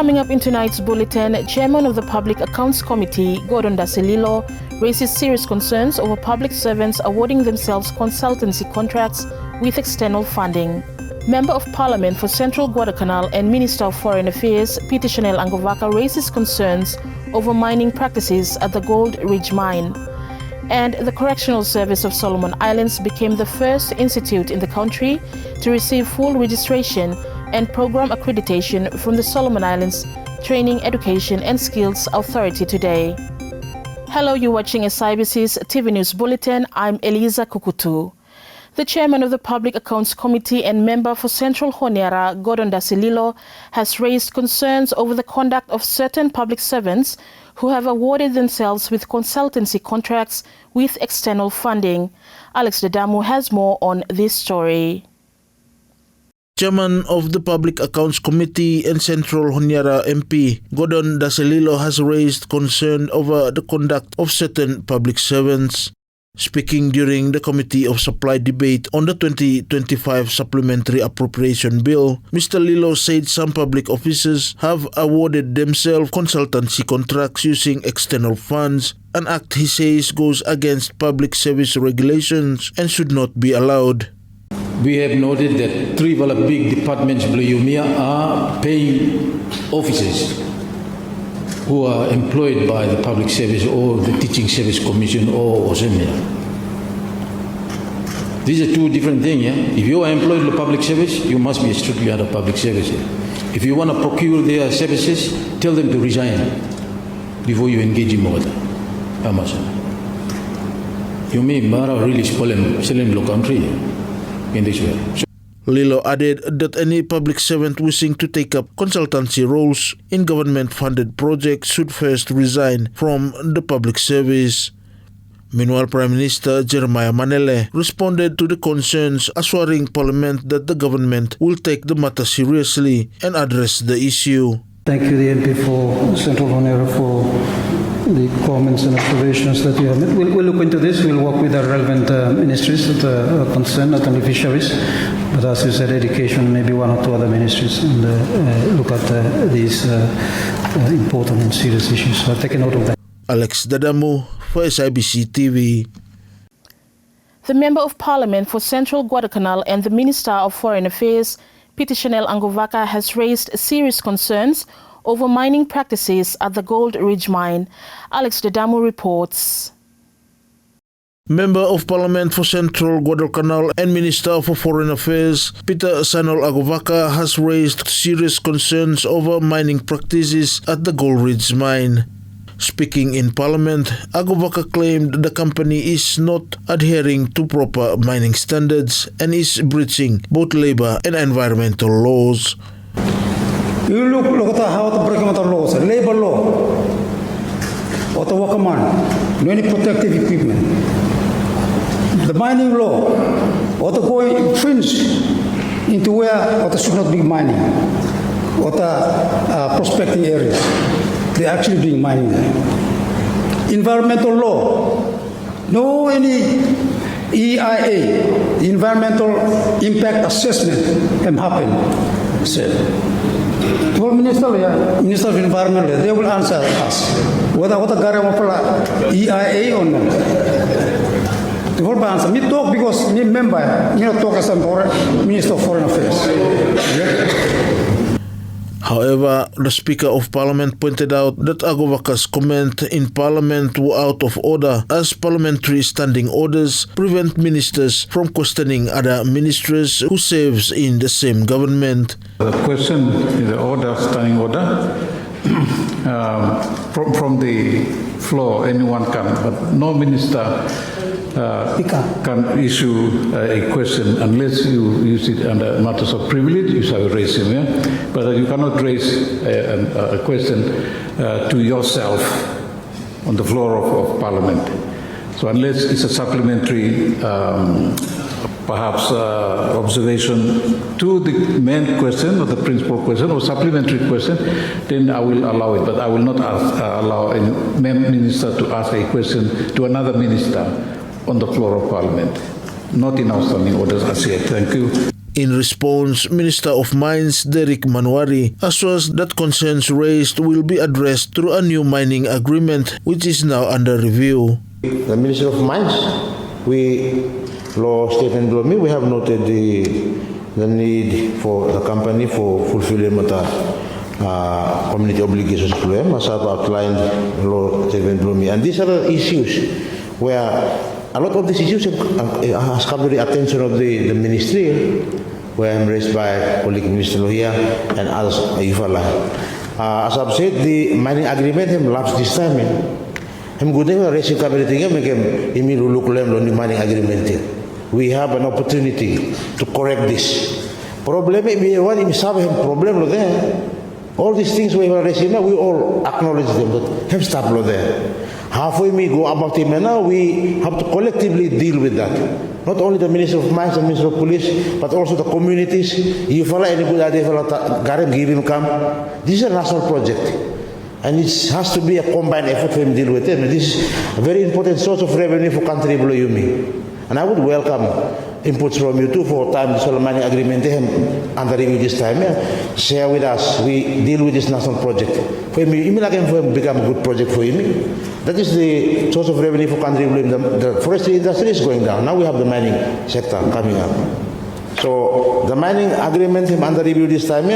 Coming up in tonight's bulletin, Chairman of the Public Accounts Committee, Gordon Dasililo, raises serious concerns over public servants awarding themselves consultancy contracts with external funding. Member of Parliament for Central Guadalcanal and Minister of Foreign Affairs, Chanel Angovaka, raises concerns over mining practices at the Gold Ridge mine. And the Correctional Service of Solomon Islands became the first institute in the country to receive full registration and program accreditation from the Solomon Islands Training, Education and Skills Authority today. Hello, you're watching SIBC's TV News Bulletin. I'm Eliza Kukutu. The chairman of the Public Accounts Committee and member for Central Honiara, Gordon Dasililo, has raised concerns over the conduct of certain public servants who have awarded themselves with consultancy contracts with external funding. Alex Dedamu has more on this story. Chairman of the Public Accounts Committee and Central Honiara MP, Gordon Dasililo, has raised concern over the conduct of certain public servants. Speaking during the Committee of Supply debate on the 2025 Supplementary Appropriation Bill, Mr. Lilo said some public officers have awarded themselves consultancy contracts using external funds, an act he says goes against public service regulations and should not be allowed. We have noted that three big departments below are paying officers who are employed by the Public Service or the Teaching Service Commission or OSEMIA. These are two different things. Yeah? If you are employed in the public service, you must be strictly under public service. If you want to procure their services, tell them to resign before you engage in more. You mean Mara really selling the country in this way. Lilo added that any public servant wishing to take up consultancy roles in government-funded projects should first resign from the public service. Meanwhile, Prime Minister Jeremiah Manele responded to the concerns, assuring Parliament that the government will take the matter seriously and address the issue. Thank you, the MP for Central Honiara, for the comments and observations that you have made. We'll look into this. We'll work with the relevant ministries that are concerned, not only fisheries, but as you said, education, maybe one or two other ministries, and look at these important and serious issues. So I'll take a note of that. Alex Dedamu for SIBC TV. The Member of Parliament for Central Guadalcanal and the Minister of Foreign Affairs, Chanel Angovaka, has raised serious concerns over mining practices at the Gold Ridge mine. Alex Dedamu reports. Member of Parliament for Central Guadalcanal and Minister for Foreign Affairs, Chanel Angovaka, has raised serious concerns over mining practices at the Gold Ridge mine. Speaking in Parliament, Angovaka claimed the company is not adhering to proper mining standards and is breaching both labor and environmental laws. You look at how to break the laws, labor law, or the worker man, no any protective equipment. The mining law, or the going infringe into where or should not be mining, or the prospecting areas. They're actually doing mining there. Environmental law, no any EIA, the environmental impact assessment can happen. Said. Well, Minister of Environment, they will answer us whether what the EIA or not. The whole answer. Me talk because me member, me not talk as a Minister of Foreign Affairs. However, the Speaker of Parliament pointed out that Angovaka's comment in Parliament were out of order, as parliamentary standing orders prevent ministers from questioning other ministers who serves in the same government. The question is the order, standing order. From the floor, anyone can, but no minister can issue a question unless you use it under matters of privilege. You shall raise him, yeah? But you cannot raise a question to yourself on the floor of Parliament. So unless it's a supplementary, perhaps observation to the main question or the principal question or supplementary question, then I will allow it. But I will not allow a minister to ask a question to another minister on the floor of Parliament. Not in outstanding orders as yet. Thank you. In response, Minister of Mines Derek Manwari assured that concerns raised will be addressed through a new mining agreement which is now under review. The Minister of Mines, Law Stephen Blomi, we have noted the need for the company for fulfilling community obligations to them, as I've outlined Law Stephen Blomi. And these are the issues where a lot of these issues has come to the attention of the ministry, where I'm raised by colleague Minister Lohia and others. As I've said, the mining agreement has lapsed this time. I'm good at raising everything. The mining agreement. We have an opportunity to correct this problem. Problem there. All these things we are raising now, we all acknowledge them, but have stopped there. Halfway we go about it now, we have to collectively deal with that. Not only the Minister of Mines and Minister of Police, but also the communities. If you any good idea, this is a national project. And it has to be a combined effort for him to deal with it. And this is a very important source of revenue for country below Yumi. And I would welcome inputs from you too for time the solar mining agreement under review this time. Share with us. We deal with this national project. For him, become a good project for him. That is the source of revenue for country. The forestry industry is going down. Now we have the mining sector coming up. So the mining agreement under review this time,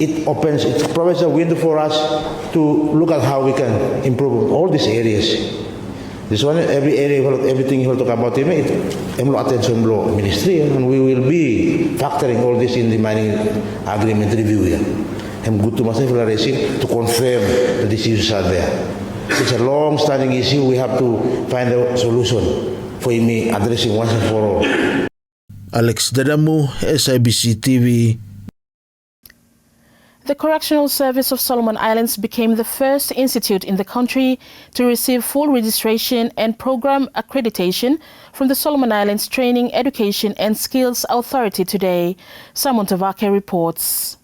it provides a window for us to look at how we can improve all these areas. This one, every area, everything you will talk about, attention law ministry, and we will be factoring all this in the mining agreement review. I'm good to myself to confirm that these issues are there. It's a long-standing issue. We have to find a solution for me addressing once and for all. Alex Dadamu, SIBC TV. The Correctional Service of Solomon Islands became the first institute in the country to receive full registration and program accreditation from the Solomon Islands Training, Education and Skills Authority today. Simon Tavake reports.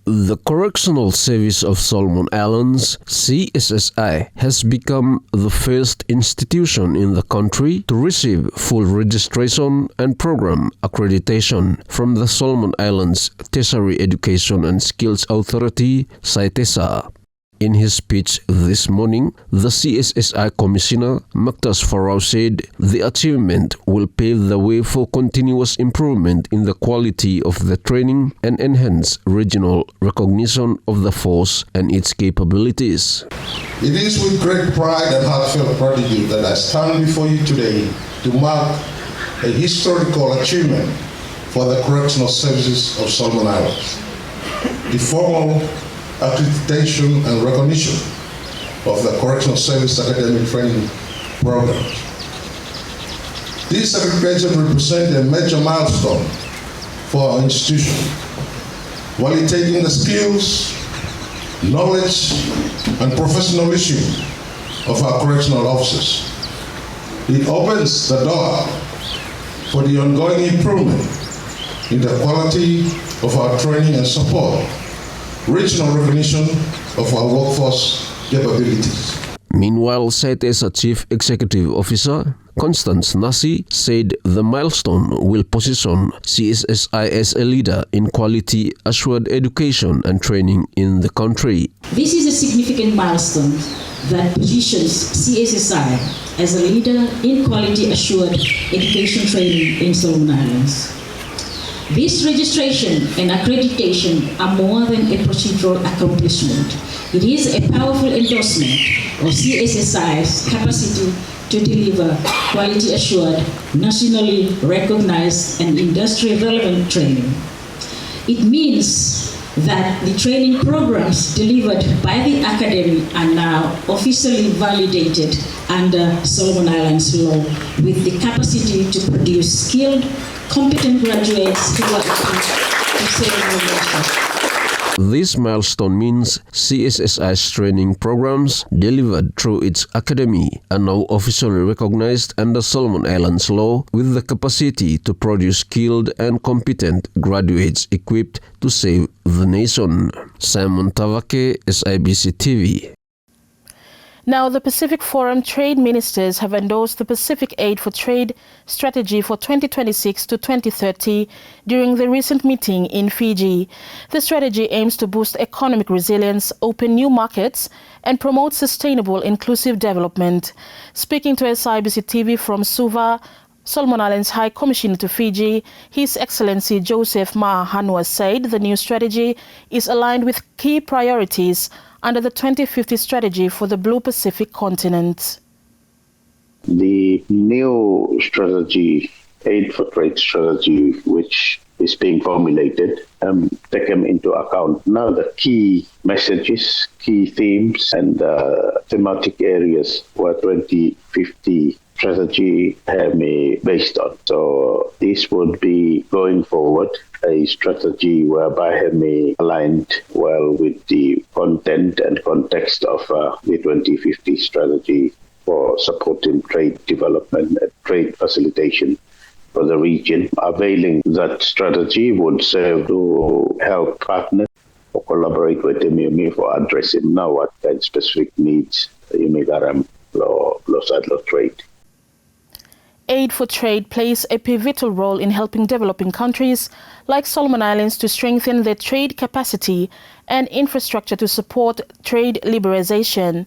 The Correctional Service of Solomon Islands, CSSI, has become the first institution in the country to receive full registration and program accreditation from the Solomon Islands Tertiary Education and Skills Authority, SITESA. In his speech this morning, the CSSI Commissioner, Maktas Farao, said the achievement will pave the way for continuous improvement in the quality of the training and enhance regional recognition of the force and its capabilities. It is with great pride and heartfelt gratitude that I stand before you today to mark a historical achievement for the Correctional Services of Solomon Islands. The formal accreditation and recognition of the Correctional Service Academic Training Programs. This accreditation represents a major milestone for our institution, while taking the skills, knowledge, and professionalism of our correctional officers. It opens the door for the ongoing improvement in the quality of our training and support regional recognition of our workforce capabilities. Meanwhile, SITESA Chief Executive Officer Constance Nasi said the milestone will position CSSI as a leader in quality assured education and training in the country. This is a significant milestone that positions CSSI as a leader in quality assured education training in Solomon Islands. This registration and accreditation are more than a procedural accomplishment. It is a powerful endorsement of CSSI's capacity to deliver quality assured, nationally recognized and industry relevant training. It means that the training programs delivered by the Academy are now officially validated under Solomon Islands law with the capacity to produce skilled, competent graduates who are equipped to serve the nation. This milestone means CSSI's training programs delivered through its academy are now officially recognized under Solomon Islands law with the capacity to produce skilled and competent graduates equipped to save the nation. Simon Tavake, SIBC TV. Now, the Pacific Forum trade ministers have endorsed the Pacific Aid for Trade strategy for 2026 to 2030 during the recent meeting in Fiji. The strategy aims to boost economic resilience, open new markets, and promote sustainable, inclusive development. Speaking to SIBC TV from Suva, Solomon Islands High Commissioner to Fiji, His Excellency Joseph Mahanua said the new strategy is aligned with key priorities under the 2050 strategy for the Blue Pacific continent. The new strategy, Aid for Trade strategy, which is being formulated, taken into account now the key messages, key themes, and thematic areas where 2050 strategy have me based on. So this would be going forward a strategy whereby have me aligned well with the content and context of the 2050 strategy for supporting trade development and trade facilitation for the region. Availing that strategy would serve to help partners or collaborate with them for addressing now what kind of specific needs you may garam law trade. Aid for Trade plays a pivotal role in helping developing countries like Solomon Islands to strengthen their trade capacity and infrastructure to support trade liberalization.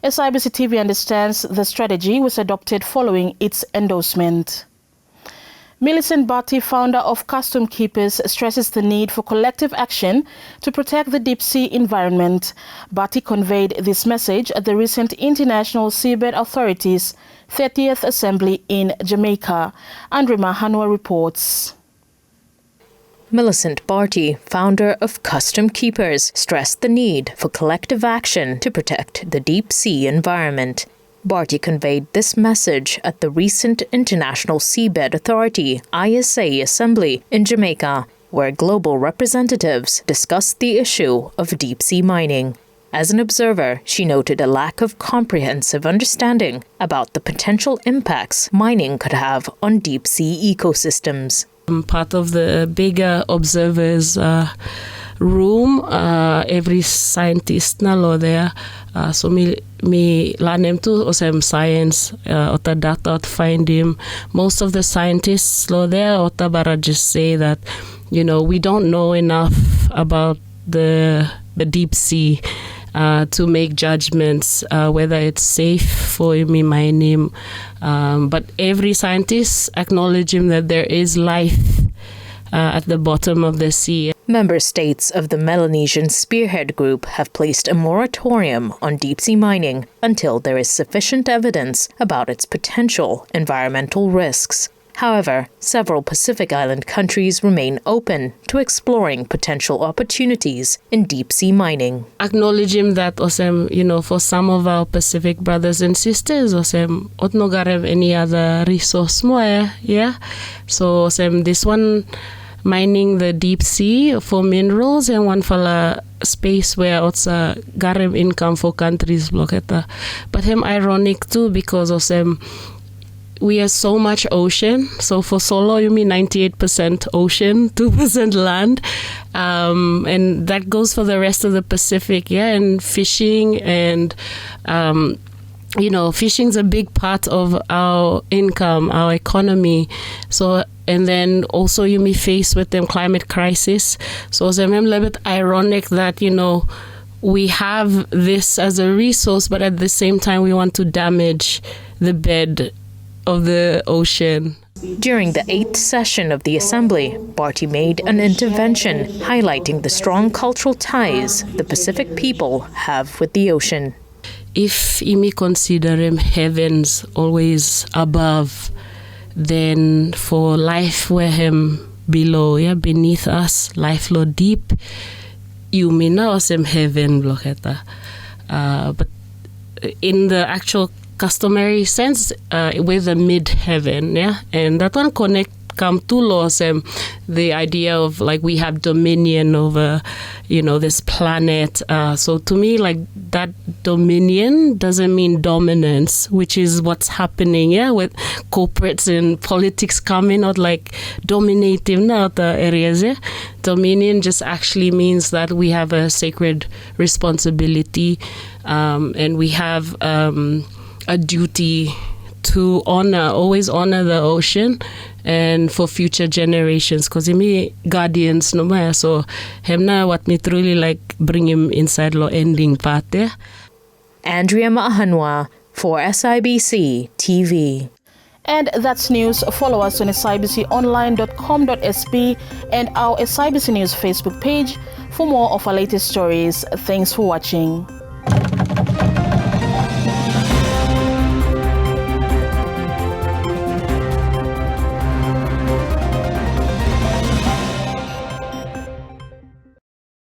SIBC TV understands the strategy was adopted following its endorsement. Millicent Barty, founder of Custom Keepers, stresses the need for collective action to protect the deep sea environment. Barty conveyed this message at the recent International Seabed Authority's 30th Assembly in Jamaica. Andre Mahanua reports. Millicent Barty, founder of Custom Keepers, stressed the need for collective action to protect the deep sea environment. Barty conveyed this message at the recent International Seabed Authority ISA Assembly in Jamaica, where global representatives discussed the issue of deep-sea mining. As an observer, she noted a lack of comprehensive understanding about the potential impacts mining could have on deep-sea ecosystems. I'm part of the bigger observers room. Every scientist na lo there. So me lanem tu osem science ota data to find him. Most of the scientists lo there ota bara just say that we don't know enough about the deep sea to make judgments whether it's safe for me mining. But every scientist acknowledge him that there is life at the bottom of the sea. Member states of the Melanesian Spearhead Group have placed a moratorium on deep-sea mining until there is sufficient evidence about its potential environmental risks. However, several Pacific Island countries remain open to exploring potential opportunities in deep-sea mining. Acknowledging that, for some of our Pacific brothers and sisters, otno garem any other resource more, yeah? So, this one mining the deep sea for minerals and one for a space where it's a garem income for countries blocketa. But him ironic too because we have so much ocean. So for Solo, you mean 98% ocean, 2% land. And that goes for the rest of the Pacific, yeah. And fishing and, fishing's a big part of our income, our economy. So, and then also you may face with them climate crisis. So it's a little bit ironic that, we have this as a resource, but at the same time we want to damage the bed of the ocean. During the 8th session of the Assembly, Barty made an intervention highlighting the strong cultural ties the Pacific people have with the ocean. If you consider him heavens always above, then for life where him below, yeah, beneath us, life low deep, you may know some heaven blocketa. But in the actual customary sense, with the mid-heaven, yeah, and that one come to laws, the idea of like we have dominion over, this planet. So to me, like that dominion doesn't mean dominance, which is what's happening, with corporates and politics coming out like dominating now the areas. Dominion just actually means that we have a sacred responsibility, and we have a duty to always honor the ocean and for future generations, because me guardians no more. So hemna what me truly like bring him inside law ending part there. Andrea Mahanwa for SIBC TV. And that's news. Follow us on sibconline.com.sb and our SIBC News Facebook page for more of our latest stories. Thanks for watching.